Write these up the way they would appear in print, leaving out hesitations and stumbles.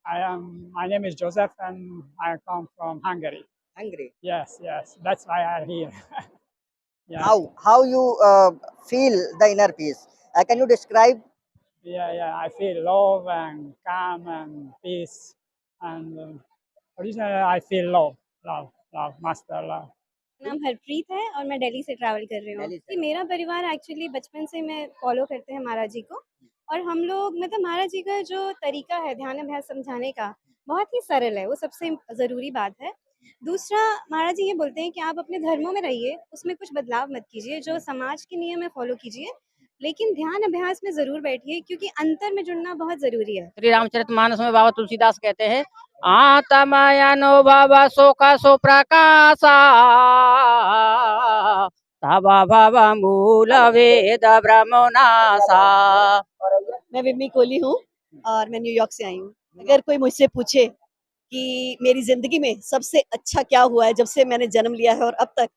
My name is Joseph, and I come from Hungary. Hungry. Yes, yes. That's why I'm here. Yeah, How you feel the inner peace? Can you describe? yeah. I feel love and calm and peace, and originally I feel love, master love. नाम हरप्रीत है और मैं दिल्ली से travel कर रही हूँ। दिल्ली से। कि मेरा परिवार एक्चुअली बचपन से मैं फॉलो करते हैं महाराज जी को, और हम लोग मतलब महाराज जी का जो तरीका है ध्यान अभ्यास समझाने का बहुत ही सरल है, वो सबसे ज़रूरी बात है। दूसरा, महाराज जी ये बोलते हैं कि आप अपने धर्मों में रहिए, उसमें कुछ बदलाव मत कीजिए, जो समाज के नियम है फॉलो कीजिए, लेकिन ध्यान अभ्यास में ज़रूर बैठिए क्योंकि अंतर में जुड़ना बहुत ज़रूरी है। श्री रामचरितमानस में बाबा तुलसीदास कहते हैं, आत्मयनो भव शोक सो प्रकाशा तब भव मूल वेद ब्रह्मनासा। मैं विम्मी कोहली हूँ और मैं न्यूयॉर्क से आई हूँ। अगर कोई मुझसे पूछे कि मेरी जिंदगी में सबसे अच्छा क्या हुआ है जब से मैंने जन्म लिया है और अब तक,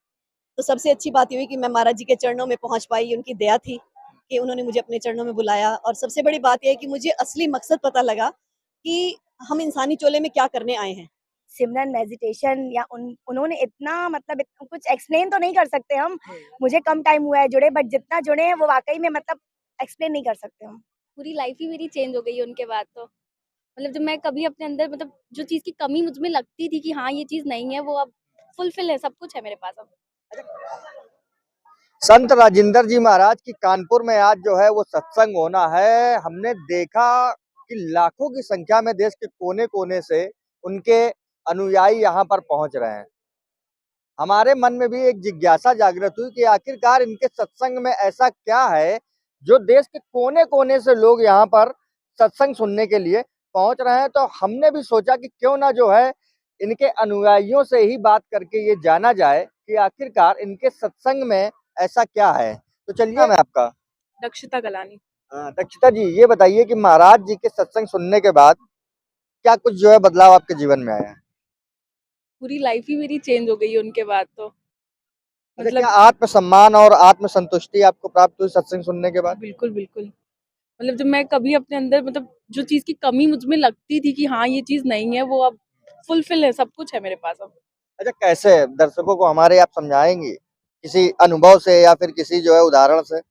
तो सबसे अच्छी बात ये हुई कि मैं महाराज जी के चरणों में पहुंच पाई। उनकी दया थी कि उन्होंने मुझे अपने चरणों में बुलाया, और सबसे बड़ी बात यह है कि मुझे असली मकसद पता लगा कि हम इंसानी चोले में क्या करने आए हैं। सिमरन मेडिटेशन या उन्होंने इतना मतलब कुछ एक्सप्लेन तो नहीं कर सकते हम, मुझे कम टाइम हुआ है जुड़े, बट जितना जुड़े हैं वो वाकई में मतलब एक्सप्लेन नहीं कर सकते हम। पूरी लाइफ ही मेरी चेंज हो गई है उनके बाद। तो मतलब जब मैं कभी अपने अंदर मतलब जो चीज़ की कमी मुझ में लगती थी कि हाँ ये चीज़ नहीं है, वो अब फुलफिल है, सब कुछ है मेरे पास अब। संत राजेंद्र जी महाराज की कानपुर में आज जो है वो सत्संग होना है। हमने देखा कि लाखों की संख्या में देश के कोने कोने से उनके अनुयायी यहाँ पर पहुंच रहे हैं। हमारे मन में भी एक जिज्ञासा जागृत हुई कि आखिरकार इनके सत्संग में ऐसा क्या है जो देश के कोने कोने से लोग यहाँ पर सत्संग सुनने के लिए पहुंच रहे हैं। तो हमने भी सोचा कि क्यों ना जो है इनके अनुयायियों से ही बात करके ये जाना जाए कि आखिरकार इनके सत्संग में ऐसा क्या है। तो चलिए, मैं आपका दक्षिता गलानी। दक्षिता जी, ये बताइए कि महाराज जी के सत्संग सुनने के बाद क्या कुछ जो है बदलाव आपके जीवन में आया है? पूरी लाइफ ही मेरी चेंज हो गई है उनके बाद। तो मतलब क्या आत्मसम्मान और आत्मसंतुष्टि आपको प्राप्त हुई सत्संग सुनने के बाद? बिल्कुल बिल्कुल। मतलब जब मैं कभी अपने अंदर मतलब जो चीज़ की कमी मुझ में लगती थी कि हाँ ये चीज़ नहीं है, वो अब फुलफिल है, सब कुछ है मेरे पास अब। अच्छा, कैसे दर्शकों को हमारे आप समझाएंगी किसी अनुभव से या फिर किसी जो है उदाहरण से?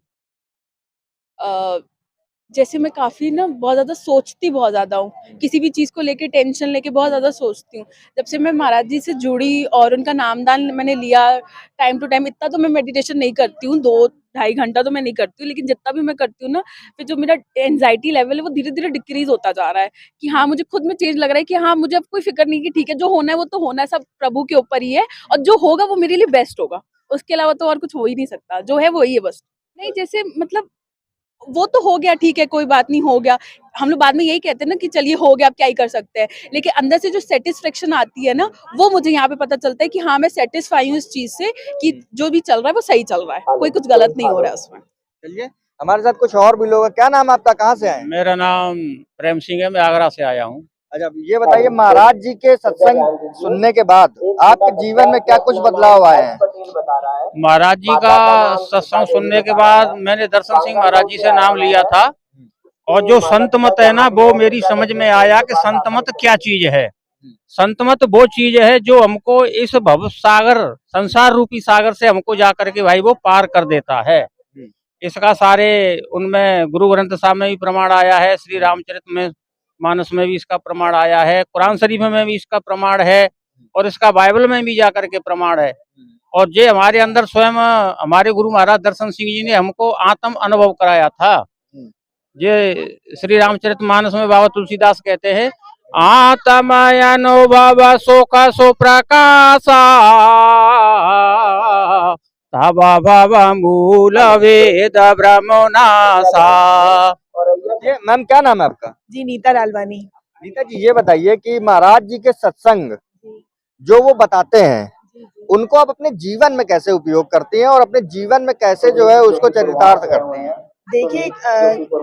जैसे मैं काफ़ी ना बहुत ज़्यादा सोचती बहुत ज़्यादा हूँ, किसी भी चीज़ को लेके टेंशन लेके बहुत ज़्यादा सोचती हूँ। जब से मैं महाराज जी से जुड़ी और उनका नामदान मैंने लिया टाइम टू टाइम, इतना तो मैं मेडिटेशन नहीं करती हूँ, 2-2.5 घंटा तो मैं नहीं करती हूँ, लेकिन जितना भी मैं करती हूँ ना, फिर जो मेरा एंग्जायटी लेवल है वो धीरे-धीरे डिक्रीज़ होता जा रहा है कि हाँ, मुझे खुद में चेंज लग रहा है कि हाँ, मुझे अब कोई फ़िक्र नहीं कि ठीक है, जो होना है वो तो होना है, सब प्रभु के ऊपर ही है, और जो होगा वो मेरे लिए बेस्ट होगा। उसके अलावा तो और कुछ हो ही नहीं सकता, जो है वही है बस। नहीं, जैसे मतलब वो तो हो गया, ठीक है, कोई बात नहीं, हो गया। हम लोग बाद में यही कहते हैं ना कि चलिए हो गया, अब क्या ही कर सकते हैं। लेकिन अंदर से जो सैटिस्फैक्शन आती है ना, वो मुझे यहाँ पे पता चलता है कि हाँ, मैं सैटिस्फाई हूँ इस चीज़ से कि जो भी चल रहा है वो सही चल रहा है, कोई कुछ गलत नहीं हो रहा है उसमें। चलिए, हमारे साथ कुछ और भी लोग हैं। क्या नाम आपका, कहाँ से आए? मेरा नाम प्रेम सिंह है, मैं आगरा से आया हूँ। अच्छा, ये बताइए महाराज जी के सत्संग सुनने के बाद आपके जीवन में क्या कुछ बदलाव आए हैं? महाराज जी का सत्संग सुनने के बाद मैंने दर्शन सिंह महाराज जी से नाम लिया था, और जो संत मत है ना, वो मेरी समझ में आया कि संत मत क्या चीज है। संत मत वो चीज है जो हमको इस भव सागर, संसार रूपी सागर से हमको जाकर के भाई वो पार कर देता है। इसका सारे उनमें गुरु ग्रंथ साहब में भी प्रमाण आया है, श्री रामचरित में मानस में भी इसका प्रमाण आया है, कुरान शरीफ में भी इसका प्रमाण है, और इसका बाइबल में भी जाकर के प्रमाण है। और ये हमारे अंदर स्वयं हमारे गुरु महाराज दर्शन सिंह जी ने हमको आत्म अनुभव कराया था। ये श्री रामचरित मानस में बाबा तुलसीदास कहते हैं, आत्मय अनुभव शोक सो प्रकाशा तब भव मूल वेद ब्रह्मनासा। ये मैम, क्या नाम है आपका? जी, नीता लालवानी। नीता जी, ये बताइए कि महाराज जी के सत्संग जो वो बताते हैं उनको आप अपने जीवन में कैसे उपयोग करती हैं और अपने जीवन में कैसे जो है उसको चरितार्थ करती हैं? देखिए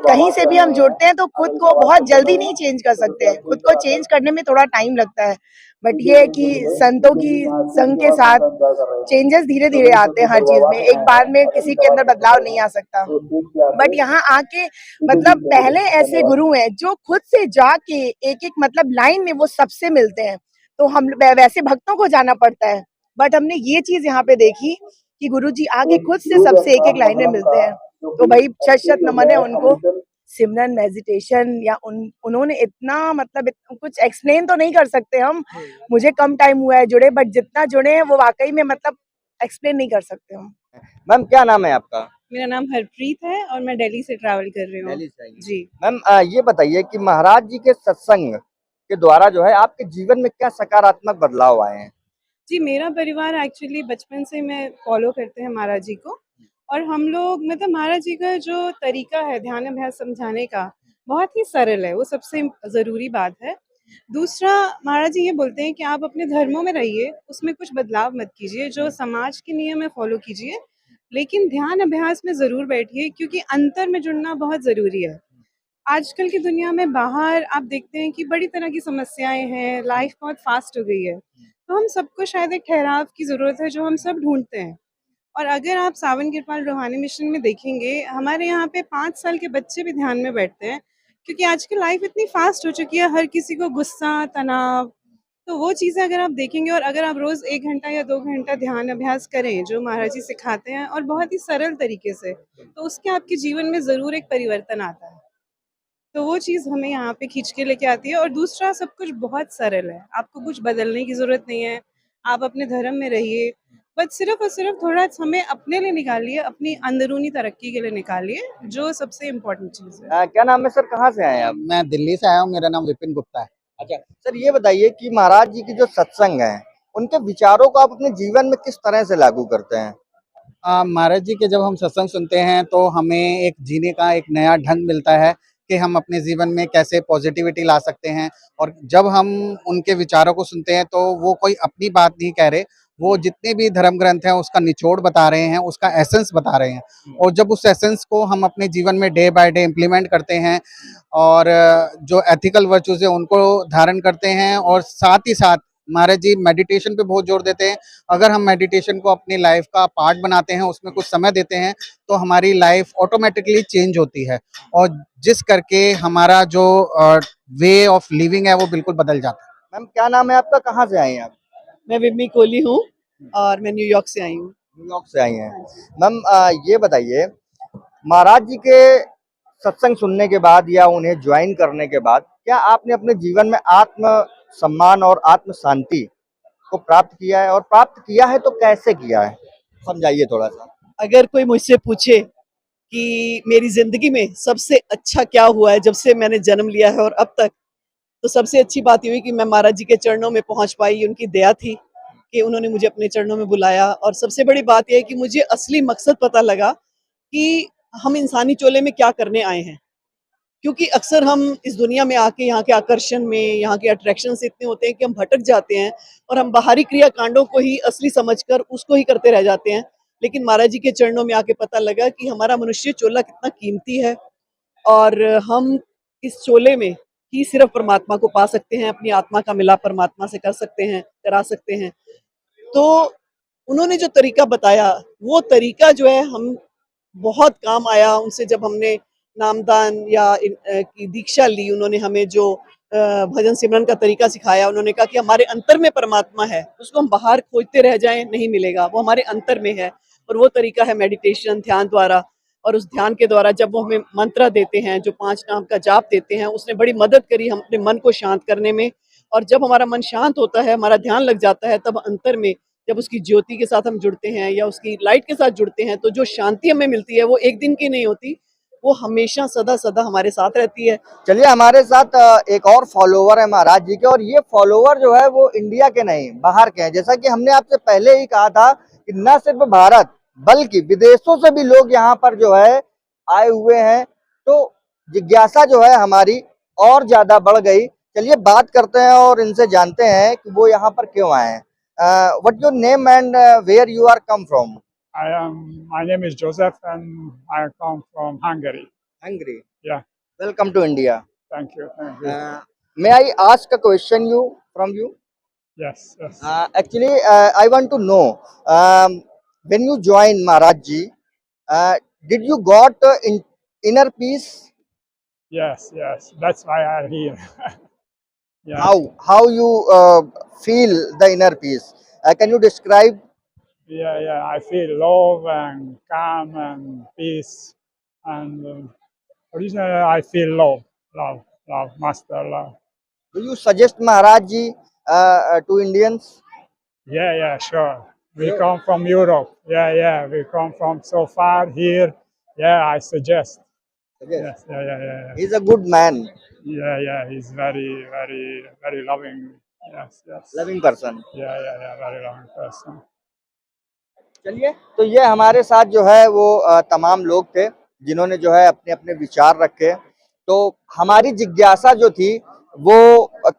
कहीं से भी हम जुड़ते हैं तो खुद को बहुत जल्दी नहीं चेंज कर सकते हैं, खुद को चेंज करने में थोड़ा टाइम लगता है। बट ये है कि संतों की संग के साथ चेंजेस धीरे धीरे आते हैं हर चीज में, एक बार में किसी के अंदर बदलाव नहीं आ सकता। बट यहाँ आके मतलब पहले ऐसे गुरु हैं जो खुद से जाके एक एक मतलब लाइन में वो सबसे मिलते हैं, तो हम वैसे भक्तों को जाना पड़ता है, बट हमने ये चीज यहाँ पे देखी कि गुरुजी आके खुद से सबसे एक एक लाइन में मिलते हैं। तो भाई शत शत नमन है उनको। सिमरन मेडिटेशन या उन्होंने इतना मतलब कुछ एक्सप्लेन तो नहीं कर सकते हम, मुझे कम टाइम हुआ है जुड़े, बट जितना जुड़े हैं वो वाकई में मतलब एक्सप्लेन नहीं कर सकते हम। मैम क्या नाम है आपका? मेरा नाम हरप्रीत है और मैं दिल्ली से ट्रैवल कर रही हूँ। दिल्ली से आई हैं। जी। मैम ये बताइए कि महाराज जी के सत्संग के द्वारा जो है आपके जीवन में क्या सकारात्मक बदलाव आए हैं? जी, मेरा परिवार एक्चुअली बचपन से मैं फॉलो करते हैं महाराज जी को, और हम लोग मतलब महाराज जी का जो तरीका है ध्यान अभ्यास समझाने का बहुत ही सरल है, वो सबसे ज़रूरी बात है। दूसरा, महाराज जी ये बोलते हैं कि आप अपने धर्मों में रहिए, उसमें कुछ बदलाव मत कीजिए, जो समाज के नियम है फॉलो कीजिए, लेकिन ध्यान अभ्यास में ज़रूर बैठिए, क्योंकि अंतर में जुड़ना बहुत ज़रूरी है। आजकल की दुनिया में बाहर आप देखते हैं कि बड़ी तरह की समस्याएं हैं, लाइफ बहुत फास्ट हो गई है, तो हम सबको शायद एक ठहराव की ज़रूरत है, जो हम सब ढूंढते हैं। और अगर आप सावन किरपाल रूहानी मिशन में देखेंगे, हमारे यहाँ पे 5 साल के बच्चे भी ध्यान में बैठते हैं, क्योंकि आज की लाइफ इतनी फास्ट हो चुकी है, हर किसी को गुस्सा, तनाव, तो वो चीज़ें अगर आप देखेंगे और अगर आप रोज़ 1 घंटा या 2 घंटा ध्यान अभ्यास करें, जो महाराज जी सिखाते हैं और बहुत ही सरल तरीके से, तो उसके आपके जीवन में ज़रूर एक परिवर्तन आता है। तो वो चीज़ हमें यहाँ पे खींच के लेके आती है, और दूसरा सब कुछ बहुत सरल है, आपको कुछ बदलने की ज़रूरत नहीं है, आप अपने धर्म में रहिए, बस सिर्फ़ और सिर्फ़ थोड़ा समय अपने लिए निकालिए, अपनी अंदरूनी तरक्की के लिए निकालिए, जो सबसे इम्पोर्टेंट चीज़ है। क्या नाम है सर, कहाँ से आए हैं आप? मैं दिल्ली से आया हूँ, मेरा नाम विपिन गुप्ता है। अच्छा सर, ये बताइए कि महाराज जी की जो सत्संग है उनके विचारों को आप अपने जीवन में किस तरह से लागू करते हैं? महाराज जी के जब हम सत्संग सुनते हैं तो हमें एक जीने का एक नया ढंग मिलता है कि हम अपने जीवन में कैसे पॉजिटिविटी ला सकते हैं। और जब हम उनके विचारों को सुनते हैं तो वो कोई अपनी बात नहीं कह रहे, वो जितने भी धर्म ग्रंथ हैं उसका निचोड़ बता रहे हैं, उसका एसेंस बता रहे हैं। और जब उस एसेंस को हम अपने जीवन में डे बाय डे इम्प्लीमेंट करते हैं और जो एथिकल वर्चूज है उनको धारण करते हैं, और साथ ही साथ महाराज जी मेडिटेशन पे बहुत जोर देते हैं। अगर हम मेडिटेशन को अपनी लाइफ का पार्ट बनाते हैं, उसमें कुछ समय देते हैं, तो हमारी लाइफ ऑटोमेटिकली चेंज होती है, और जिस करके हमारा जो वे ऑफ लिविंग है वो बिल्कुल बदल जाता है। मैम क्या नाम है आपका, कहाँ से आई हैं आप? मैं विम्मी कोहली हूँ और मैं न्यूयॉर्क से आई हूँ। न्यूयॉर्क से आई हैं। मैम ये बताइए, महाराज जी के सत्संग सुनने के बाद या उन्हें ज्वाइन करने के बाद क्या आपने अपने जीवन में आत्म सम्मान और आत्म शांति को प्राप्त किया है, और प्राप्त किया है तो कैसे किया है, समझाइए थोड़ा सा। अगर कोई मुझसे पूछे कि मेरी जिंदगी में सबसे अच्छा क्या हुआ है जब से मैंने जन्म लिया है और अब तक, तो सबसे अच्छी बात ये हुई कि मैं महाराज जी के चरणों में पहुंच पाई। उनकी दया थी कि उन्होंने मुझे अपने चरणों में बुलाया, और सबसे बड़ी बात यह है कि मुझे असली मकसद पता लगा कि हम इंसानी चोले में क्या करने आए हैं। क्योंकि अक्सर हम इस दुनिया में आके यहाँ के आकर्षण में, यहाँ के अट्रैक्शन से इतने होते हैं कि हम भटक जाते हैं, और हम बाहरी क्रिया कांडों को ही असली समझकर उसको ही करते रह जाते हैं। लेकिन महाराज जी के चरणों में आके पता लगा कि हमारा मनुष्य चोला कितना कीमती है, और हम इस चोले में ही सिर्फ परमात्मा को पा सकते हैं, अपनी आत्मा का मिलाप परमात्मा से कर सकते हैं, करा सकते हैं। तो उन्होंने जो तरीका बताया, वो तरीका जो है हम बहुत काम आया उनसे। जब हमने नामदान या की दीक्षा ली, उन्होंने हमें जो भजन सिमरन का तरीका सिखाया, उन्होंने कहा कि हमारे अंतर में परमात्मा है, उसको हम बाहर खोजते रह जाएं नहीं मिलेगा, वो हमारे अंतर में है। और वो तरीका है मेडिटेशन, ध्यान द्वारा। और उस ध्यान के द्वारा जब वो हमें मंत्र देते हैं, जो 5 नाम का जाप देते हैं, उसने बड़ी मदद करी हम अपने मन को शांत करने में। और जब हमारा मन शांत होता है, हमारा ध्यान लग जाता है, तब अंतर में जब उसकी ज्योति के साथ हम जुड़ते हैं या उसकी लाइट के साथ जुड़ते हैं, तो जो शांति हमें मिलती है वो एक दिन की नहीं होती, वो हमेशा सदा सदा हमारे साथ रहती है। चलिए, हमारे साथ एक और फॉलोवर है महाराज जी के, और ये फॉलोवर जो है वो इंडिया के नहीं बाहर के हैं। जैसा कि हमने आपसे पहले ही कहा था कि न सिर्फ भारत बल्कि विदेशों से भी लोग यहाँ पर जो है आए हुए हैं, तो जिज्ञासा जो है हमारी और ज्यादा बढ़ गई। चलिए बात करते हैं और इनसे जानते हैं कि वो यहाँ पर क्यों आए हैं। What your name and where you are come from? My name is Joseph and I come from Hungary. Hungary. Yeah, Welcome to India. thank you, thank you. May I ask a question from you? Yes, yes. Actually, I want to know, when you joined Maharaj Ji, did you got inner peace? Yes, yes. That's why I'm here. Yeah, How you feel the inner peace? Can you describe? yeah. I feel love and calm and peace. And originally, I feel love, master love. Do you suggest Maharaj Ji to Indians? Yeah, sure. We come from Europe. Yeah. We come from so far here. Yeah, I suggest. Yes. Yes, yeah. He's a good man, Yeah. He's very loving. Yes. loving person. Yeah, very loving person. चलिए, तो ये हमारे साथ जो है वो तमाम लोग थे जिन्होंने जो है अपने अपने विचार रखे। तो हमारी जिज्ञासा जो थी वो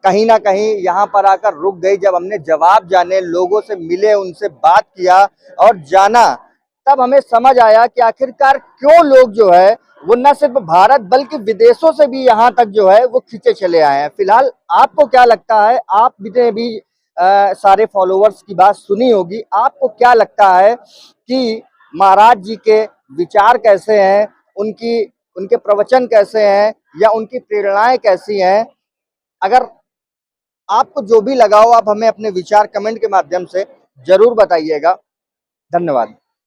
कहीं ना कहीं यहाँ पर आकर रुक गई जब हमने जवाब जाने, लोगों से मिले, उनसे बात किया और जाना, तब हमें समझ आया कि आखिरकार क्यों लोग जो है वो न सिर्फ भारत बल्कि विदेशों से भी यहाँ तक जो है वो खींचे चले आए हैं। फिलहाल आपको क्या लगता है? आप भी सारे फॉलोअर्स की बात सुनी होगी, आपको क्या लगता है कि महाराज जी के विचार कैसे हैं, उनके प्रवचन कैसे हैं या उनकी प्रेरणाएं कैसी हैं? अगर आपको जो भी लगा हो आप हमें अपने विचार कमेंट के माध्यम से जरूर बताइएगा। धन्यवाद।